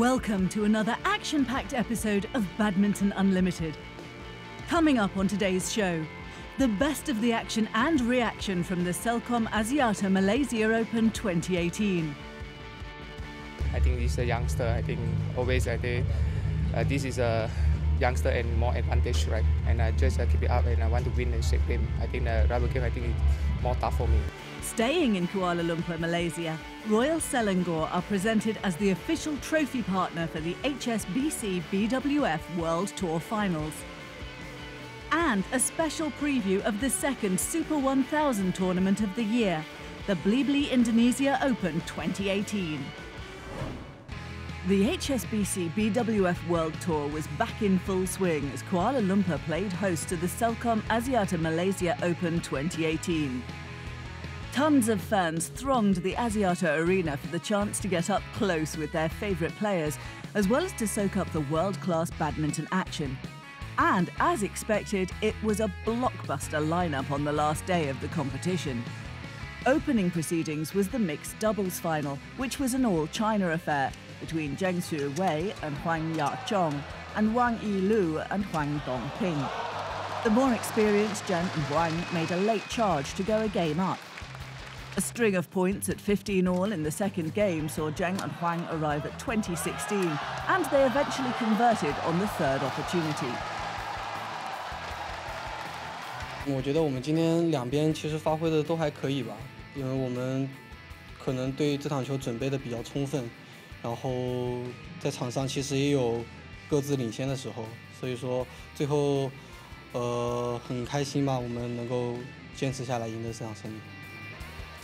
Welcome to another action-packed episode of Badminton Unlimited. Coming up on today's show, the best of the action and reaction from the CELCOM Axiata Malaysia Open 2018. I think this is a youngster. I think this is a youngster and more advantage, right? And I just keep it up and I want to win the shape game. I think the rubber game, is more tough for me. Staying in Kuala Lumpur, Malaysia, Royal Selangor are presented as the official trophy partner for the HSBC BWF World Tour Finals. And a special preview of the second Super 1000 tournament of the year, the BLIBLI Indonesia Open 2018. The HSBC BWF World Tour was back in full swing as Kuala Lumpur played host to the CELCOM Axiata Malaysia Open 2018. Tons of fans thronged the Axiata Arena for the chance to get up close with their favourite players, as well as to soak up the world-class badminton action. And as expected, it was a blockbuster lineup on the last day of the competition. Opening proceedings was the mixed doubles final, which was an all-China affair between Zheng Xuwei and Huang Ya-chong and Wang Yilu and Huang Dongping. The more experienced Zheng and Huang made a late charge to go a game up. A string of points at 15 all in the second game saw Zheng and Huang arrive at 20-16, and they eventually converted on the third opportunity. 我觉得我们今天两边其实发挥的都还可以吧，因为我们可能对这场球准备的比较充分，然后在场上其实也有各自领先的时候，所以说最后很开心吧，我们能够坚持下来赢得这场胜利。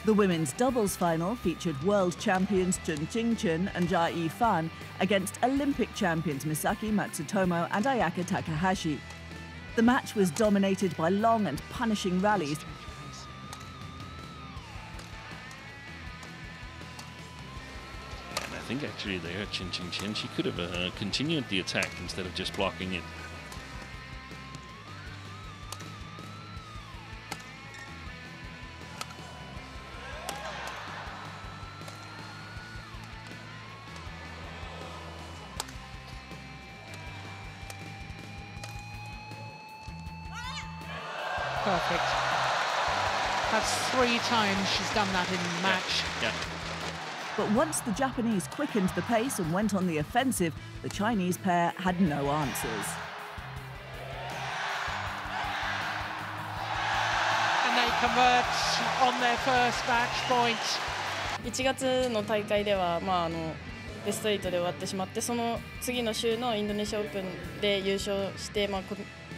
The women's doubles final featured world champions Chun Jingchun and Jia Yifan against Olympic champions Misaki Matsutomo and Ayaka Takahashi. The match was dominated by long and punishing rallies. And I think actually there, Chen Qingqian, she could have continued the attack instead of just blocking it. Perfect. That's 3 times she's done that in the match. Yeah. But once the Japanese quickened the pace and went on the offensive, the Chinese pair had no answers. And they convert on their first match point. 1月の大会では、ベスト8で終わってしまって、その次の週のインドネシアオープンで優勝して、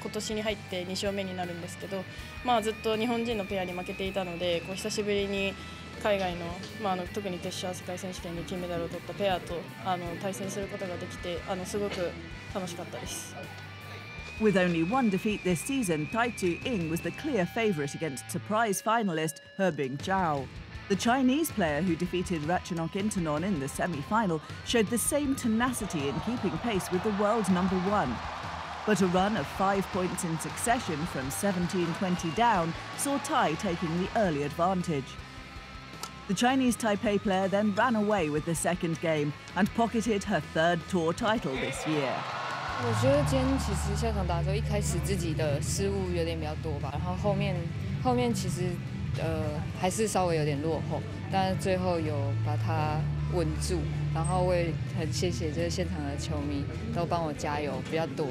今年に入って2勝目になるんですけど、ずっと日本人のペアに負けていたので、久しぶりに海外の、特に決勝世界選手権で金メダルを取ったペアと対戦することができて、すごく楽しかったです。With only one defeat this season, Tai Tzu-ying was the clear favourite against surprise finalist He Bingjiao. The Chinese player who defeated Ratchanok Intanon in the semi-final showed the same tenacity in keeping pace with the world #1. But a run of 5 points in succession from 17-20 down saw Tai taking the early advantage. The Chinese Taipei player then ran away with the second game and pocketed her third tour title this year. 我觉得今天其实下场打的时候，一开始自己的失误有点比较多吧，然后后面其实还是稍微有点落后，但是最后有把它稳住，然后我也很谢谢这个现场的球迷都帮我加油比较多。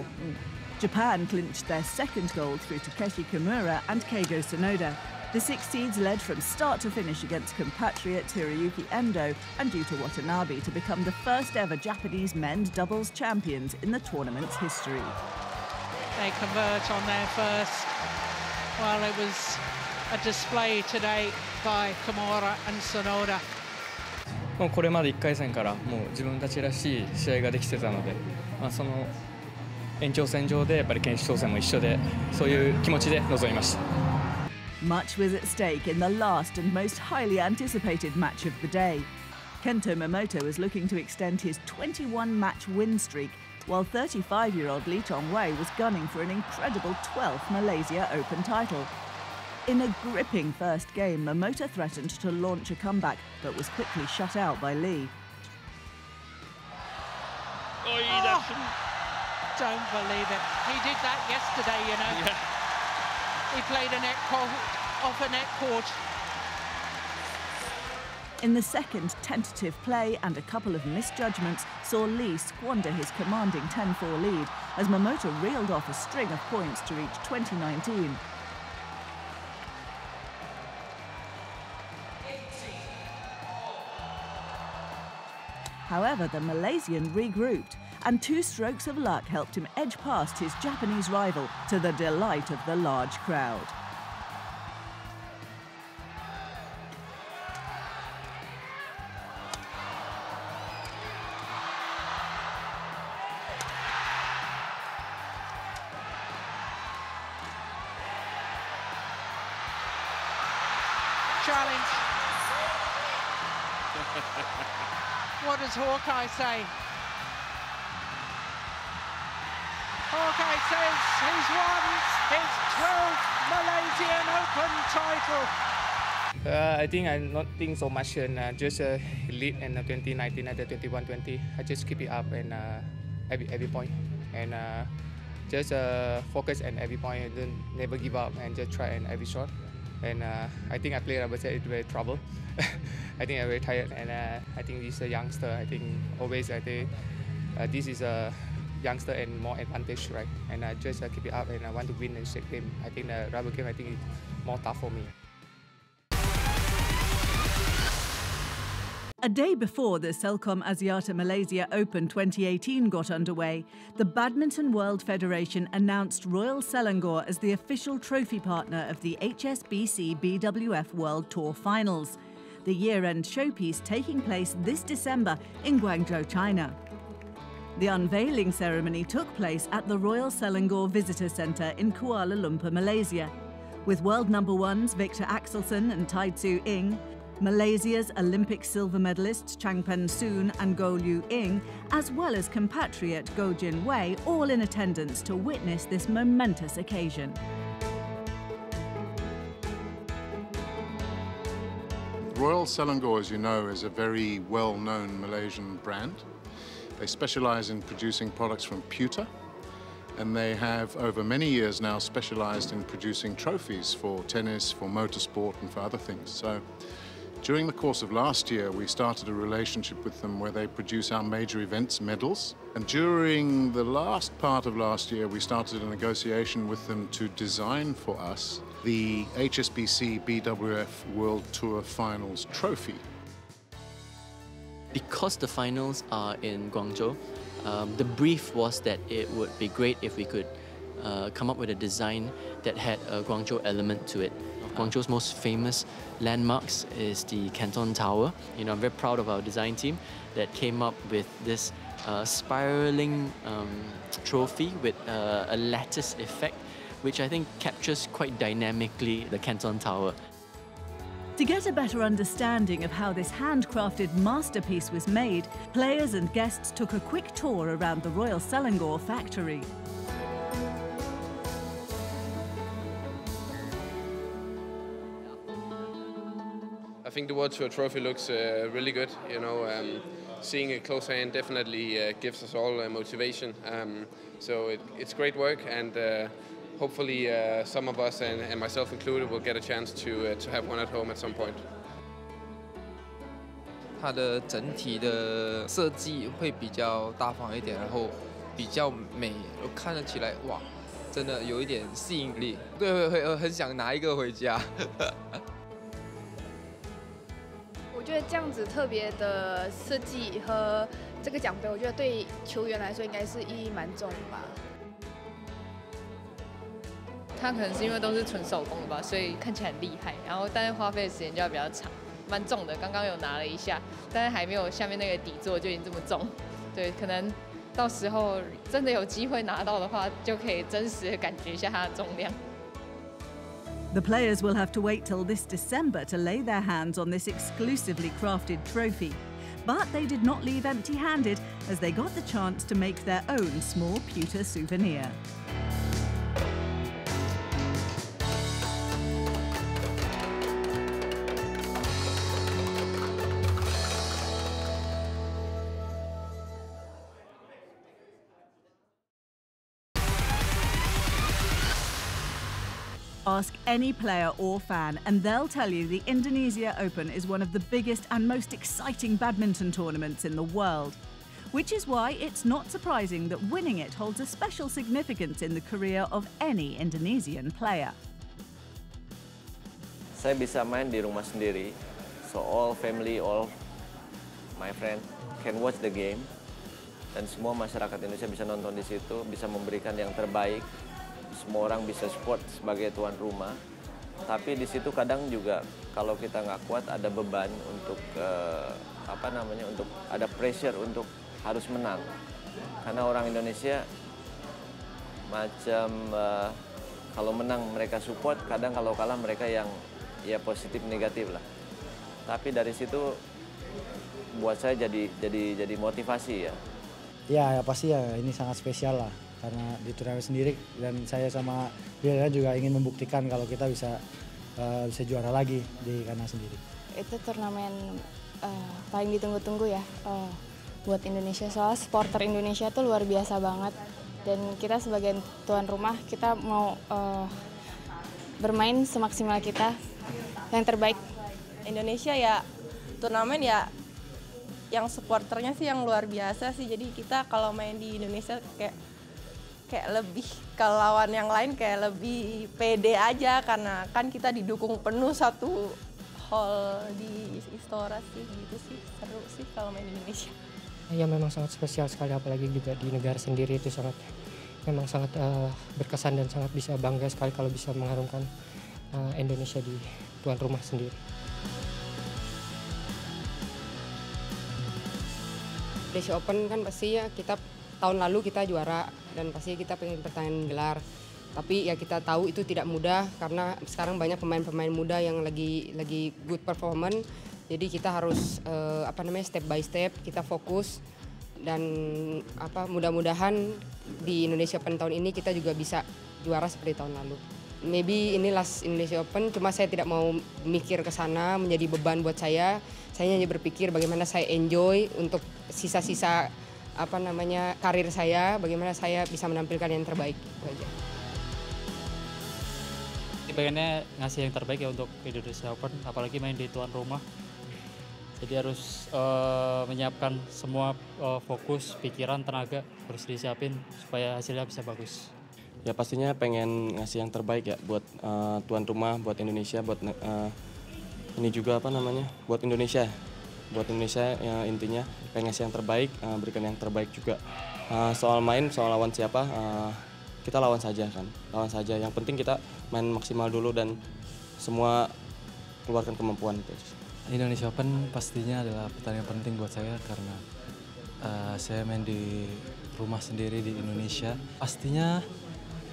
Japan clinched their second gold through Takeshi Kimura and Keigo Sonoda. The 6 seeds led from start to finish against compatriot Hiroyuki Endo and Yuta Watanabe to become the first ever Japanese men's doubles champions in the tournament's history. They convert on their first. Well, it was a display today by Kimura and Sonoda. もうこれまで1回戦からもう自分たちらしい試合ができてたので、その延長線上でやっぱり選手挑戦も一緒で、そういう気持ちで臨みました。Much was at stake in the last and most highly anticipated match of the day. Kento Momota was looking to extend his 21-match win streak, while 35-year-old Lee Tong-wei was gunning for an incredible 12th Malaysia Open title. In a gripping first game, Momota threatened to launch a comeback, but was quickly shut out by Lee. Don't believe it. He did that yesterday, you know. Yeah. He played a net court, off a net court. In the second, tentative play and a couple of misjudgments saw Lee squander his commanding 10-4 lead as Momota reeled off a string of points to reach 2019. However, the Malaysian regrouped, and 2 strokes of luck helped him edge past his Japanese rival to the delight of the large crowd. Challenge. What does Hawkeye say? Hawkeye says he's won his 12th Malaysian Open title. I think I not think so much and just lead in 2019 at the 21-20. I just keep it up and every point and just focus on every point and then never give up and just try and every shot. And I think I played rubber set into trouble. I think I'm very tired and I think this is a youngster. I think always I think this is a youngster and more advantage, right? And I just keep it up and I want to win and shake game. I think the rubber game I think is more tough for me. A day before the CELCOM Axiata Malaysia Open 2018 got underway, the Badminton World Federation announced Royal Selangor as the official trophy partner of the HSBC BWF World Tour Finals, the year-end showpiece taking place this December in Guangzhou, China. The unveiling ceremony took place at the Royal Selangor Visitor Centre in Kuala Lumpur, Malaysia, with world number ones Victor Axelsen and Tai Tzu Ying, Malaysia's Olympic silver medalists Changpen Soon and Goh Liu Ying, as well as compatriot Goh Jin Wei, all in attendance to witness this momentous occasion. Royal Selangor, as you know, is a very well-known Malaysian brand. They specialize in producing products from pewter, and they have over many years now specialized in producing trophies for tennis, for motorsport and for other things. So during the course of last year, we started a relationship with them where they produce our major events medals. And during the last part of last year, we started a negotiation with them to design for us the HSBC BWF World Tour Finals trophy. Because the finals are in Guangzhou, the brief was that it would be great if we could come up with a design that had a Guangzhou element to it. Guangzhou's most famous landmarks is the Canton Tower. You know, I'm very proud of our design team that came up with this spiraling trophy with a lattice effect, which I think captures quite dynamically the Canton Tower. To get a better understanding of how this handcrafted masterpiece was made, players and guests took a quick tour around the Royal Selangor factory. I think the World Tour trophy looks really good. You know, seeing it close hand definitely gives us all motivation. So it's great work, and hopefully some of us, and myself included, will get a chance to have one at home at some point. 它的整体的设计会比较大方一点，然后比较美，我看得起来哇，真的有一点吸引力。对，会很想拿一个回家。我觉得这样子特别的设计和这个奖杯，我觉得对球员来说应该是意义蛮重的吧。它可能是因为都是纯手工的吧，所以看起来很厉害。然后，但是花费的时间就要比较长，蛮重的。刚刚有拿了一下，但是还没有下面那个底座就已经这么重。对，可能到时候真的有机会拿到的话，就可以真实的感觉一下它的重量。The players will have to wait till this December to lay their hands on this exclusively crafted trophy. But they did not leave empty-handed as they got the chance to make their own small pewter souvenir. Ask any player or fan and they'll tell you the Indonesia Open is one of the biggest and most exciting badminton tournaments in the world. Which is why it's not surprising that winning it holds a special significance in the career of any Indonesian player. Saya bisa main di rumah sendiri, so all family, all my friend can watch the game, dan semua masyarakat Indonesia bisa nonton di situ, bisa memberikan yang terbaik. Semua orang bisa support sebagai tuan rumah, tapi di situ kadang juga kalau kita nggak kuat ada beban untuk untuk ada pressure untuk harus menang, karena orang Indonesia macam kalau menang mereka support, kadang kalau kalah mereka yang ya positif negatif lah. Tapi dari situ buat saya jadi motivasi ya. Ya pasti ya ini sangat spesial lah. Karena di turnamen sendiri dan saya sama BLIBLI juga ingin membuktikan kalau kita bisa juara lagi di kandang sendiri. Itu turnamen paling ditunggu-tunggu ya buat Indonesia, soalnya supporter Indonesia tuh luar biasa banget, dan kita sebagai tuan rumah kita mau bermain semaksimal kita yang terbaik. Indonesia ya turnamen ya yang supporternya sih yang luar biasa sih, jadi kita kalau main di Indonesia kayak lebih ke lawan yang lain kayak lebih pede aja, karena kan kita didukung penuh satu hall di Istora sih, gitu sih, seru sih kalau main di Indonesia. Ya memang sangat spesial sekali, apalagi juga di negara sendiri itu memang sangat berkesan dan sangat bisa bangga sekali kalau bisa mengharumkan Indonesia di tuan rumah sendiri. Indonesia Open kan pastinya kita tahun lalu kita juara dan pasti kita pengen pertahanan gelar. Tapi ya kita tahu itu tidak mudah karena sekarang banyak pemain-pemain muda yang lagi good performance. Jadi kita harus step by step kita fokus dan mudah-mudahan di Indonesia Open tahun ini kita juga bisa juara seperti tahun lalu. Maybe ini last Indonesia Open, cuma saya tidak mau mikir ke sana menjadi beban buat saya. Saya hanya berpikir bagaimana saya enjoy untuk sisa-sisa karir saya, bagaimana saya bisa menampilkan yang terbaik. Itu aja. Pengennya ngasih yang terbaik ya untuk Indonesia Open, apalagi main di tuan rumah. Jadi harus menyiapkan semua fokus, pikiran, tenaga harus disiapin supaya hasilnya bisa bagus. Ya pastinya pengen ngasih yang terbaik ya buat tuan rumah, buat Indonesia, buat ini juga buat Indonesia. Buat Indonesia ya, intinya pengen ngasih yang terbaik, berikan yang terbaik juga. Soal main, soal lawan siapa, kita lawan saja kan, lawan saja. Yang penting kita main maksimal dulu dan semua keluarkan kemampuan itu. Indonesia Open pastinya adalah pertandingan penting buat saya karena saya main di rumah sendiri di Indonesia. Pastinya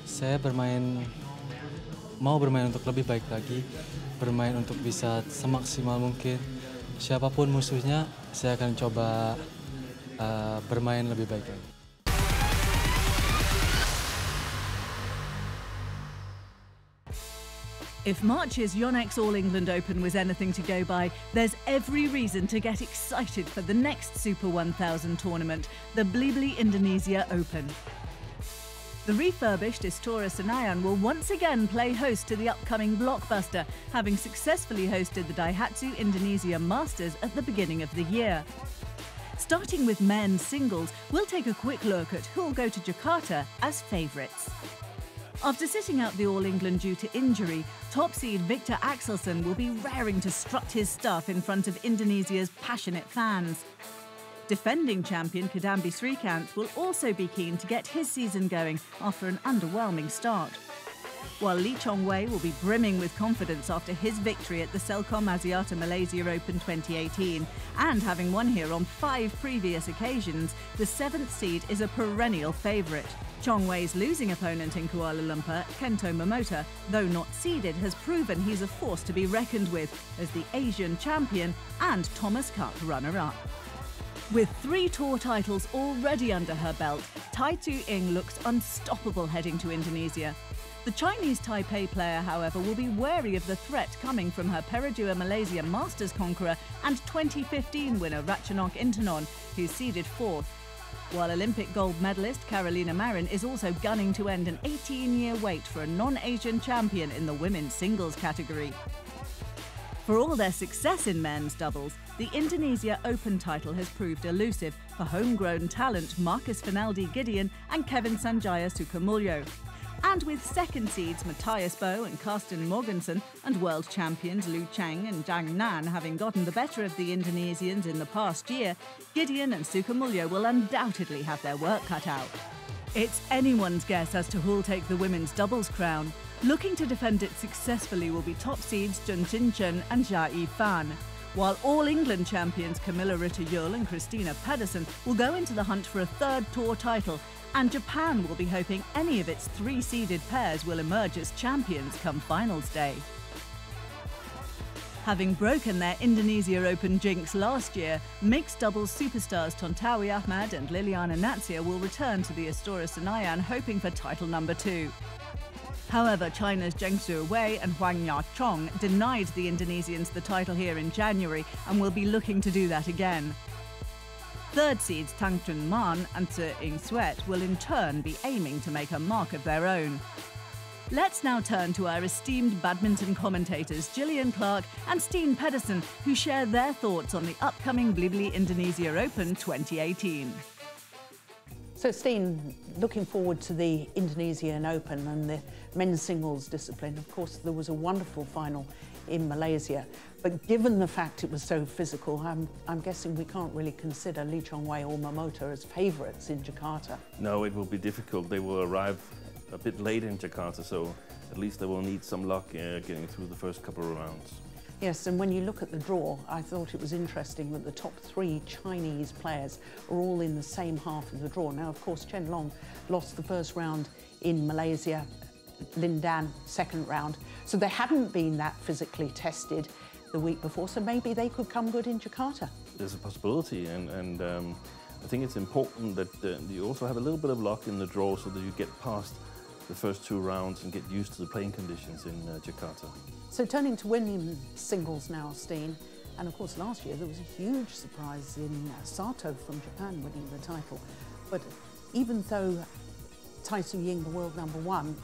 saya mau bermain untuk lebih baik lagi, bermain untuk bisa semaksimal mungkin. Siapapun musuhnya, saya akan coba bermain lebih baik lagi. If March's Yonex All England Open was anything to go by, there's every reason to get excited for the next Super 1000 tournament, the BLIBLI Indonesia Open. The refurbished Istora Senayan will once again play host to the upcoming blockbuster, having successfully hosted the Daihatsu Indonesia Masters at the beginning of the year. Starting with men's singles, we'll take a quick look at who'll go to Jakarta as favourites. After sitting out the All England due to injury, top seed Victor Axelsen will be raring to strut his stuff in front of Indonesia's passionate fans. Defending champion Kadambi Srikant will also be keen to get his season going after an underwhelming start. While Lee Chong-wei will be brimming with confidence after his victory at the CELCOM Axiata Malaysia Open 2018, and having won here on 5 previous occasions, the 7th seed is a perennial favourite. Chong-wei's losing opponent in Kuala Lumpur, Kento Momota, though not seeded, has proven he's a force to be reckoned with as the Asian champion and Thomas Cup runner-up. With 3 tour titles already under her belt, Tai Tu-ying looks unstoppable heading to Indonesia. The Chinese Taipei player, however, will be wary of the threat coming from her Peradua Malaysia Masters conqueror and 2015 winner Ratchanok Intanon, who's seeded 4th. while Olympic gold medalist Carolina Marin is also gunning to end an 18-year wait for a non-Asian champion in the women's singles category. For all their success in men's doubles, the Indonesia Open title has proved elusive for homegrown talent Marcus Finaldi Gideon and Kevin Sanjaya Sukamuljo. And with second seeds Matthias Bo and Karsten Morgensen and world champions Liu Chang and Zhang Nan having gotten the better of the Indonesians in the past year, Gideon and Sukamuljo will undoubtedly have their work cut out. It's anyone's guess as to who'll take the women's doubles crown. Looking to defend it successfully will be top seeds Chun Chin Chen and Jia Yifan, while All England champions Camilla Ritter-Yule and Christina Pedersen will go into the hunt for a third tour title, and Japan will be hoping any of its three-seeded pairs will emerge as champions come finals day. Having broken their Indonesia Open jinx last year, mixed doubles superstars Tontowi Ahmad and Liliana Natsir will return to the Istora Senayan hoping for title number 2. However, China's Zheng Siwei and Huang Ya-chong denied the Indonesians the title here in January and will be looking to do that again. Third seeds Tang Chun Man and Tse Ing Sweat will in turn be aiming to make a mark of their own. Let's now turn to our esteemed badminton commentators Gillian Clark and Steen Pedersen, who share their thoughts on the upcoming BLIBLI Indonesia Open 2018. So Steen, looking forward to the Indonesian Open and the men's singles discipline. Of course, there was a wonderful final in Malaysia, but given the fact it was so physical, I'm guessing we can't really consider Lee Chong-wei or Momota as favourites in Jakarta. No, it will be difficult. They will arrive a bit late in Jakarta, so at least they will need some luck getting through the first couple of rounds. Yes, and when you look at the draw, I thought it was interesting that the top 3 Chinese players are all in the same half of the draw. Now, of course, Chen Long lost the first round in Malaysia, Lin Dan second round, so they hadn't been that physically tested the week before, so maybe they could come good in Jakarta. There's a possibility, and I think it's important that you also have a little bit of luck in the draw so that you get past the first 2 rounds and get used to the playing conditions in Jakarta. So turning to women's singles now, Steen, and of course last year there was a huge surprise in Sato from Japan winning the title. But even though Tai Tzu-Ying, the world #1,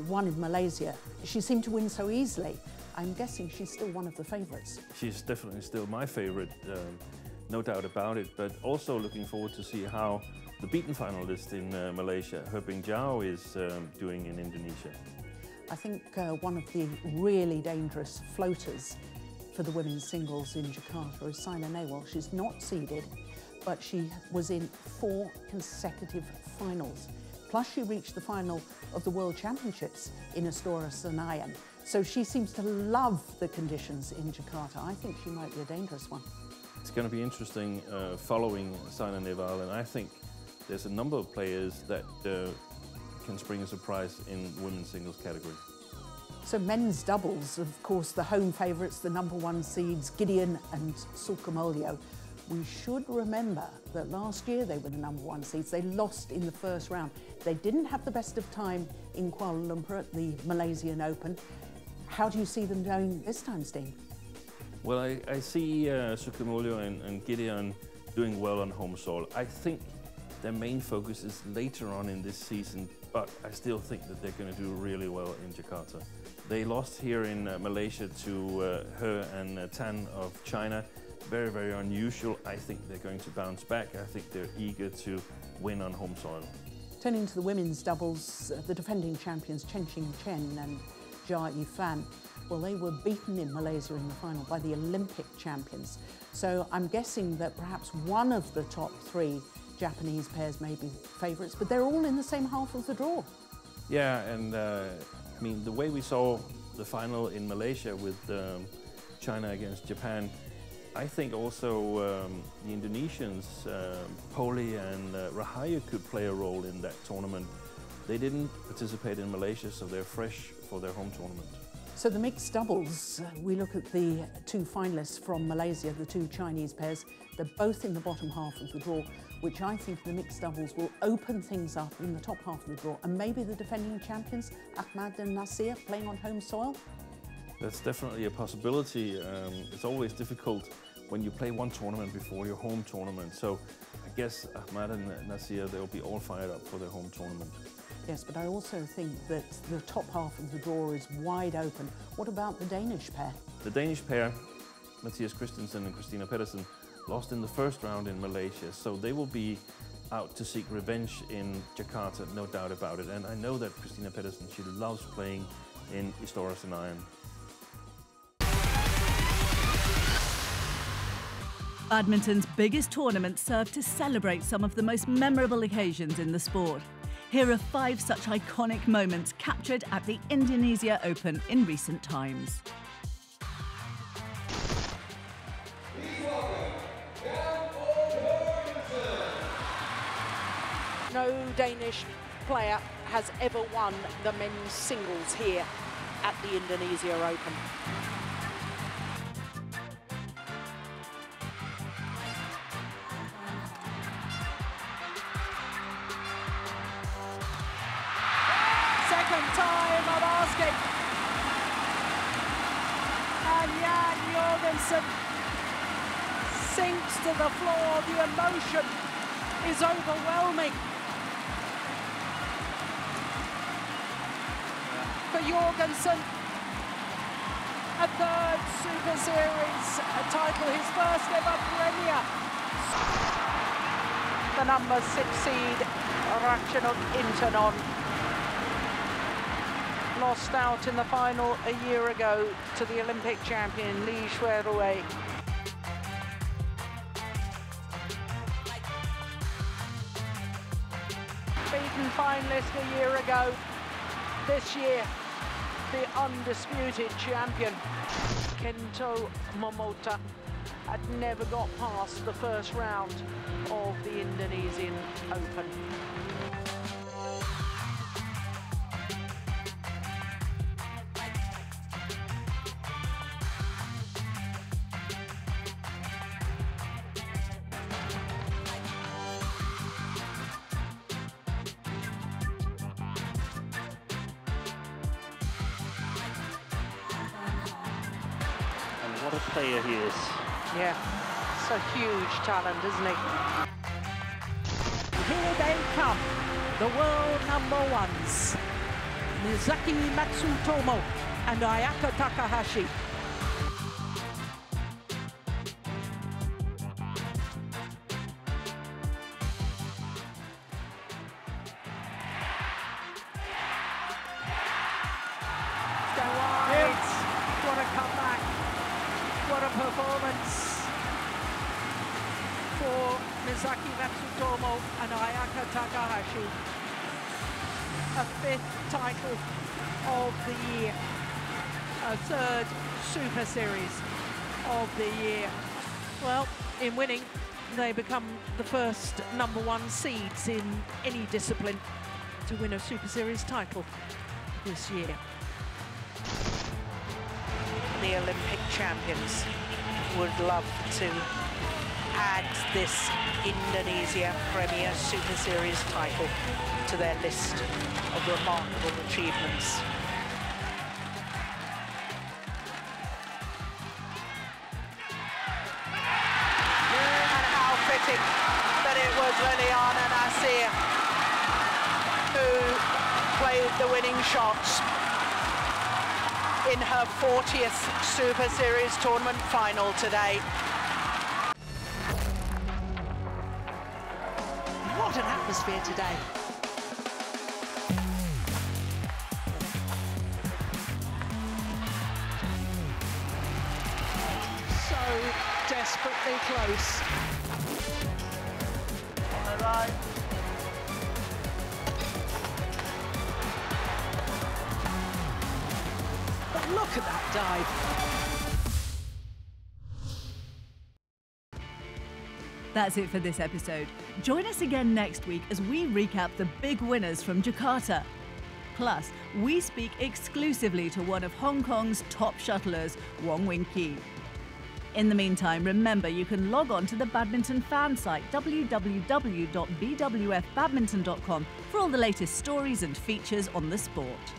won in Malaysia, she seemed to win so easily. I'm guessing she's still one of the favourites. She's definitely still my favourite, no doubt about it, but also looking forward to see how the beaten finalist in Malaysia, He Bingjiao, is doing in Indonesia. I think one of the really dangerous floaters for the women's singles in Jakarta is Saina Nehwal. She's not seeded, but she was in 4 consecutive finals. Plus, she reached the final of the World Championships in Istora Senayan. So she seems to love the conditions in Jakarta. I think she might be a dangerous one. It's going to be interesting following Saina Nehwal, and I think there's a number of players that can spring a surprise in women's singles category. So men's doubles, of course, the home favourites, the #1 seeds, Gideon and Sukamuljo. We should remember that last year they were the #1 seeds. They lost in the first round. They didn't have the best of time in Kuala Lumpur at the Malaysian Open. How do you see them doing this time, Steen? Well, I see Sukamuljo and Gideon doing well on home soil. I think their main focus is later on in this season, but I still think that they're going to do really well in Jakarta. They lost here in Malaysia to He and Tan of China. Very, very unusual. I think they're going to bounce back. I think they're eager to win on home soil. Turning to the women's doubles, the defending champions Chen Qing Chen and Jia Yifan, well, they were beaten in Malaysia in the final by the Olympic champions. So I'm guessing that perhaps one of the top 3 Japanese pairs may be favourites, but they're all in the same half of the draw. Yeah, and I mean, the way we saw the final in Malaysia with China against Japan, I think also the Indonesians, Poli and Rahayu, could play a role in that tournament. They didn't participate in Malaysia, so they're fresh for their home tournament. So the mixed doubles, we look at the 2 finalists from Malaysia, the 2 Chinese pairs. They're both in the bottom half of the draw, which I think the mixed doubles will open things up in the top half of the draw. And maybe the defending champions, Ahmad and Nasir, playing on home soil? That's definitely a possibility. It's always difficult when you play one tournament before your home tournament. So guess Ahmad and Nasir, they'll be all fired up for their home tournament. Yes, but I also think that the top half of the draw is wide open. What about the Danish pair? The Danish pair, Mathias Christensen and Christina Pedersen, lost in the first round in Malaysia, so they will be out to seek revenge in Jakarta, no doubt about it. And I know that Christina Pedersen, she loves playing in Istora Senayan. Badminton's biggest tournament served to celebrate some of the most memorable occasions in the sport. Here are 5 such iconic moments captured at the Indonesia Open in recent times. No Danish player has ever won the men's singles here at the Indonesia Open. Second time of asking. And Jan Jorgensen sinks to the floor. The emotion is overwhelming. For Jorgensen, a 3rd Super Series title, his first ever premier. The number 6 seed, Ratchanok Intanon, lost out in the final a year ago to the Olympic champion Lee Shui-rui. Beaten finalist a year ago. This year, the undisputed champion, Kento Momota, had never got past the first round of the Indonesian Open. What a player he is. Yeah, it's a huge talent, isn't he? Here they come, the world #1s, Misaki Matsutomo and Ayaka Takahashi. What a comeback. What a performance for Misaki Matsutomo and Ayaka Takahashi. A 5th title of the year, a 3rd Super Series of the year. Well, in winning, they become the first #1 seeds in any discipline to win a Super Series title this year. The Olympic champions would love to add this Indonesia Premier Super Series title to their list of remarkable achievements. And how fitting that it was Liliana Nasir who played the winning shots in her 40th Super Series tournament final today. What an atmosphere today. So desperately close. On the right. Look at that dive. That's it for this episode. Join us again next week as we recap the big winners from Jakarta. Plus, we speak exclusively to one of Hong Kong's top shuttlers, Wong Wing Ki. In the meantime, remember you can log on to the badminton fan site www.bwfbadminton.com for all the latest stories and features on the sport.